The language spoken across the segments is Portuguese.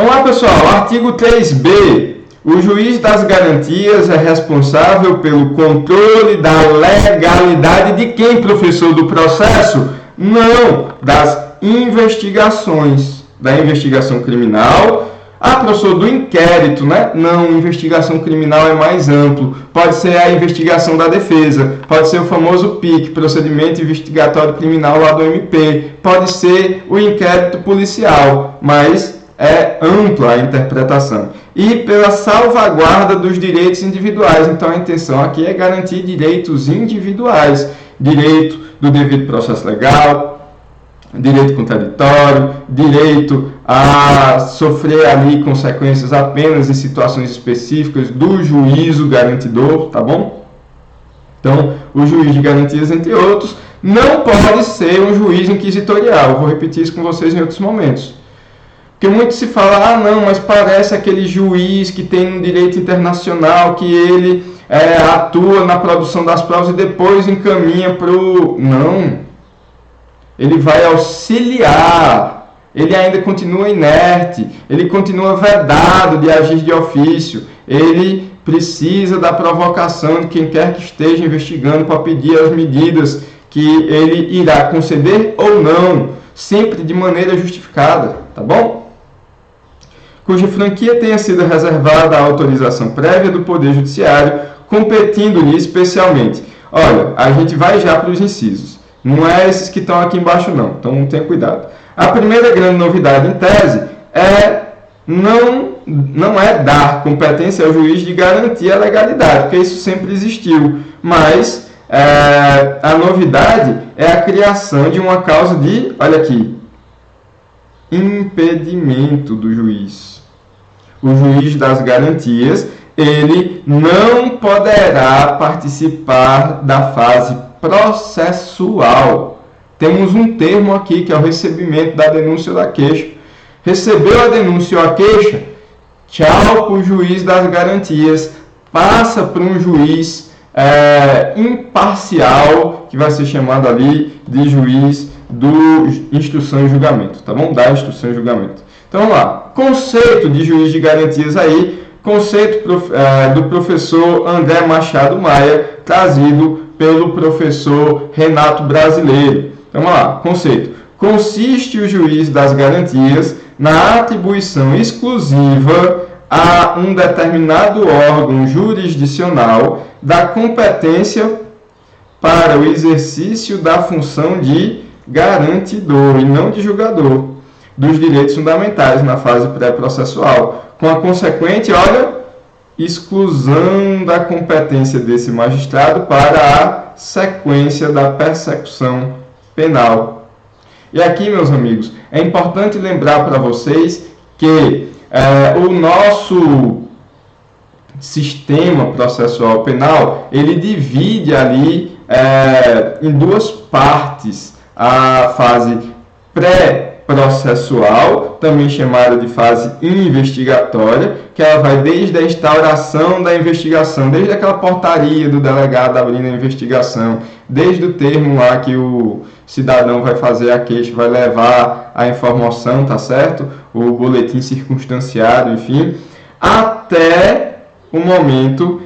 Vamos lá, pessoal. Artigo 3b. O juiz das garantias é responsável pelo controle da legalidade de quem, professor? Do processo? Não, das investigações. Da investigação criminal. Ah, professor, do inquérito, né? Não, investigação criminal é mais amplo. Pode ser a investigação da defesa, pode ser o famoso PIC, Procedimento Investigatório Criminal lá do MP, pode ser o inquérito policial, mas é ampla a interpretação. E pela salvaguarda dos direitos individuais. Então, a intenção aqui é garantir direitos individuais. Direito do devido processo legal, direito contraditório, direito a sofrer ali consequências apenas em situações específicas do juízo garantidor, tá bom? Então, o juiz de garantias, entre outros, não pode ser um juiz inquisitorial. Eu vou repetir isso com vocês em outros momentos. Porque muito se fala, não, mas parece aquele juiz que tem um direito internacional, que ele atua na produção das provas e depois encaminha para o... Não. Ele vai auxiliar, ele ainda continua inerte, ele continua vedado de agir de ofício, ele precisa da provocação de quem quer que esteja investigando para pedir as medidas que ele irá conceder ou não, sempre de maneira justificada, tá bom? Cuja franquia tenha sido reservada à autorização prévia do Poder Judiciário, competindo-lhe especialmente. Olha, a gente vai já para os incisos. Não é esses que estão aqui embaixo, não. Então, tenha cuidado. A primeira grande novidade em tese não é dar competência ao juiz de garantir a legalidade, porque isso sempre existiu. Mas a novidade é a criação de uma causa de, olha aqui, impedimento do juiz. O juiz das garantias, ele não poderá participar da fase processual. Temos um termo aqui que é o recebimento da denúncia ou da queixa. Recebeu a denúncia ou a queixa, tchau para o juiz das garantias, passa para um juiz imparcial, que vai ser chamado ali de juiz do instrução e julgamento, tá bom? Da instrução e julgamento. Então vamos lá, conceito de juiz de garantias aí, conceito do professor André Machado Maia, trazido pelo professor Renato Brasileiro. Então, vamos lá. Conceito. Consiste o juiz das garantias na atribuição exclusiva a um determinado órgão jurisdicional da competência para o exercício da função de garantidor e não de julgador dos direitos fundamentais na fase pré-processual, com a consequente, exclusão da competência desse magistrado para a sequência da persecução penal. E aqui, meus amigos, é importante lembrar para vocês que o nosso sistema processual penal, ele divide ali em duas partes a fase pré-processual, também chamada de fase investigatória, que ela vai desde a instauração da investigação, desde aquela portaria do delegado abrindo a investigação, desde o termo lá que o cidadão vai fazer a queixa, vai levar a informação, tá certo? O boletim circunstanciado, enfim, até o momento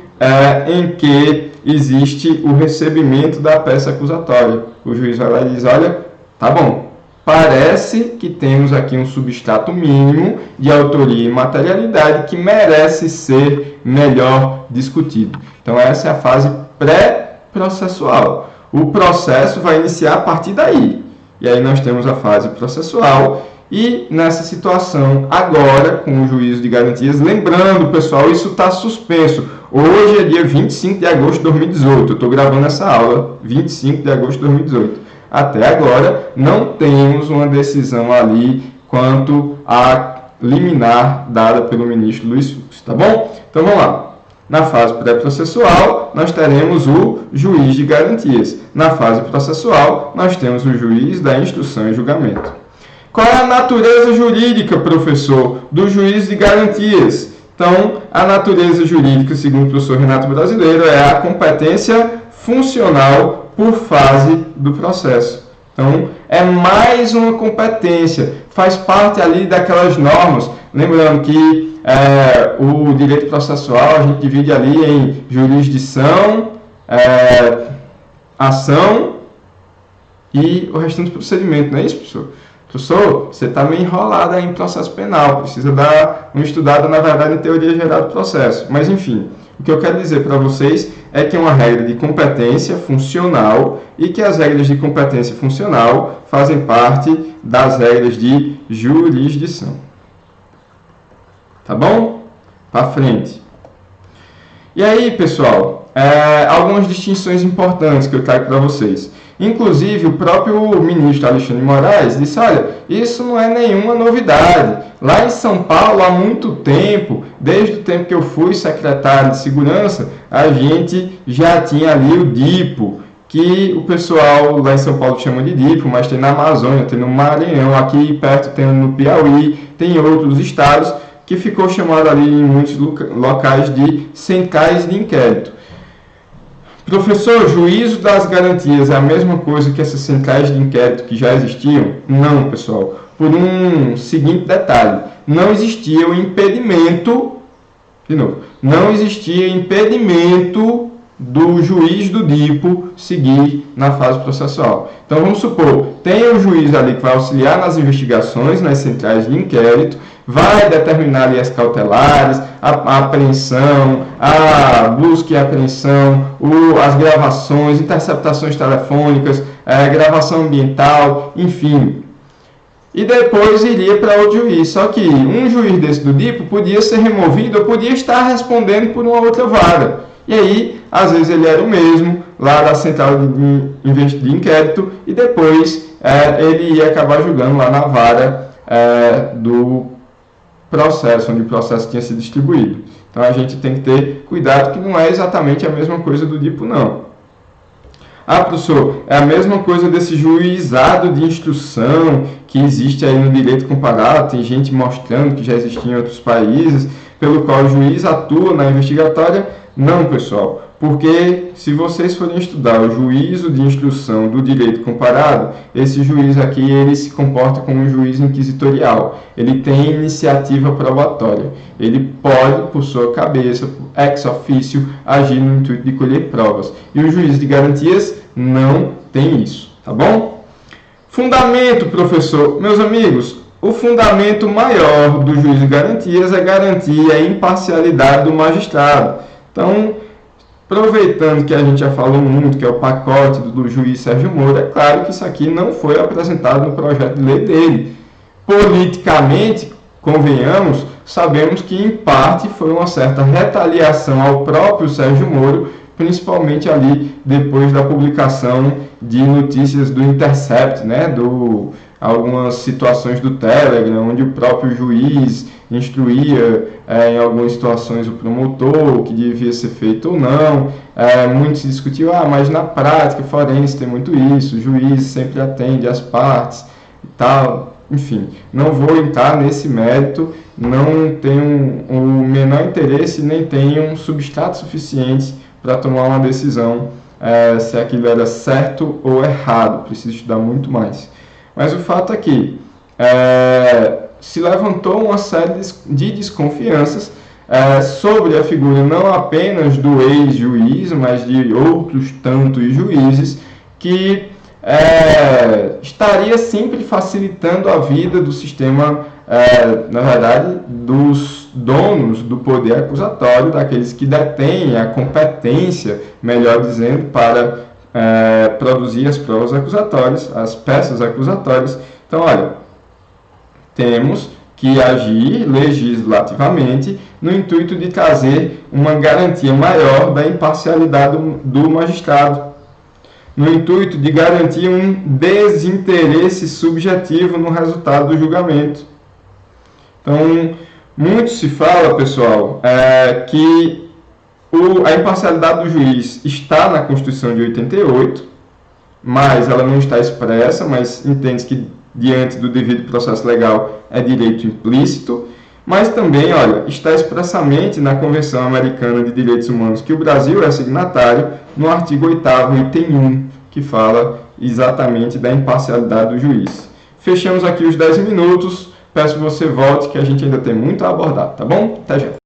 em que existe o recebimento da peça acusatória. O juiz vai lá e diz, olha, tá bom, parece que temos aqui um substrato mínimo de autoria e materialidade que merece ser melhor discutido. Então, essa é a fase pré-processual. O processo vai iniciar a partir daí. E aí nós temos a fase processual. E nessa situação, agora, com o juízo de garantias, lembrando, pessoal, isso está suspenso. Hoje é dia 25 de agosto de 2018. Eu estou gravando essa aula 25 de agosto de 2018. Até agora, não temos uma decisão ali quanto à liminar dada pelo ministro Luiz Fux, tá bom? Então, vamos lá. Na fase pré-processual, nós teremos o juiz de garantias. Na fase processual, nós temos o juiz da instrução e julgamento. Qual é a natureza jurídica, professor, do juiz de garantias? Então, a natureza jurídica, segundo o professor Renato Brasileiro, é a competência funcional por fase do processo. Então, é mais uma competência, faz parte ali daquelas normas Lembrando que o direito processual a gente divide ali em jurisdição, ação e o restante do procedimento, não é isso, professor? Professor, você está meio enrolado aí em processo penal, precisa dar uma estudada, na verdade, em teoria geral do processo. Mas, enfim, o que eu quero dizer para vocês é que é uma regra de competência funcional e que as regras de competência funcional fazem parte das regras de jurisdição. Tá bom? Para frente. E aí, pessoal, algumas distinções importantes que eu trago para vocês. Inclusive, o próprio ministro Alexandre de Moraes disse, olha, isso não é nenhuma novidade. Lá em São Paulo, há muito tempo, desde o tempo que eu fui secretário de Segurança, a gente já tinha ali o DIPO, que o pessoal lá em São Paulo chama de DIPO, mas tem na Amazônia, tem no Maranhão, aqui perto tem no Piauí, tem em outros estados, que ficou chamado ali em muitos locais de centrais de inquérito. Professor, juízo das garantias é a mesma coisa que essas centrais de inquérito que já existiam? Não, pessoal. Por um seguinte detalhe. Não existia o impedimento, de novo, não existia impedimento do juiz do DIPO seguir na fase processual. Então, vamos supor, tem um juiz ali que vai auxiliar nas investigações, nas centrais de inquérito, vai determinar ali as cautelares, a apreensão, a busca e apreensão, as gravações, interceptações telefônicas, gravação ambiental, enfim. E depois iria para outro juiz. Só que um juiz desse do DIPO podia ser removido ou podia estar respondendo por uma outra vara. E aí, às vezes ele era o mesmo, lá da central de inquérito, e depois ele ia acabar julgando lá na vara do processo, onde o processo tinha sido distribuído. Então a gente tem que ter cuidado que não é exatamente a mesma coisa do DIPO, não. Ah, professor, é a mesma coisa desse juizado de instrução que existe aí no direito comparado, tem gente mostrando que já existia em outros países, pelo qual o juiz atua na investigatória. Não, pessoal, porque se vocês forem estudar o juízo de instrução do direito comparado, esse juiz aqui ele se comporta como um juiz inquisitorial. Ele tem iniciativa probatória. Ele pode, por sua cabeça, ex officio, agir no intuito de colher provas. E o juiz de garantias não tem isso, tá bom? Fundamento, professor. Meus amigos, o fundamento maior do juiz de garantias é garantir a imparcialidade do magistrado. Então, aproveitando que a gente já falou muito, que é o pacote do juiz Sérgio Moro, é claro que isso aqui não foi apresentado no projeto de lei dele. Politicamente, convenhamos, sabemos que em parte foi uma certa retaliação ao próprio Sérgio Moro, principalmente ali depois da publicação de notícias do Intercept, né, algumas situações do Telegram, onde o próprio juiz instruía em algumas situações o promotor, o que devia ser feito ou não. Muito se discutiu, mas na prática forense tem muito isso, o juiz sempre atende às partes e tal. Enfim, não vou entrar nesse mérito, não tenho o menor interesse, nem tenho substrato suficiente para tomar uma decisão se aquilo era certo ou errado, preciso estudar muito mais. Mas o fato é que se levantou uma série de desconfianças sobre a figura não apenas do ex-juiz, mas de outros tantos juízes, que estaria sempre facilitando a vida do sistema, na verdade, dos donos do poder acusatório, daqueles que detêm a competência, melhor dizendo, para produzir as provas acusatórias, as peças acusatórias. Então, olha, temos que agir legislativamente no intuito de trazer uma garantia maior da imparcialidade do magistrado, no intuito de garantir um desinteresse subjetivo no resultado do julgamento. Então, muito se fala, pessoal, que a imparcialidade do juiz está na Constituição de 88, mas ela não está expressa, mas entende que diante do devido processo legal é direito implícito, mas também, olha, está expressamente na Convenção Americana de Direitos Humanos, que o Brasil é signatário, no artigo 8º, item 1, que fala exatamente da imparcialidade do juiz. Fechamos aqui os 10 minutos, Peço que você volte, que a gente ainda tem muito a abordar, tá bom? Até já.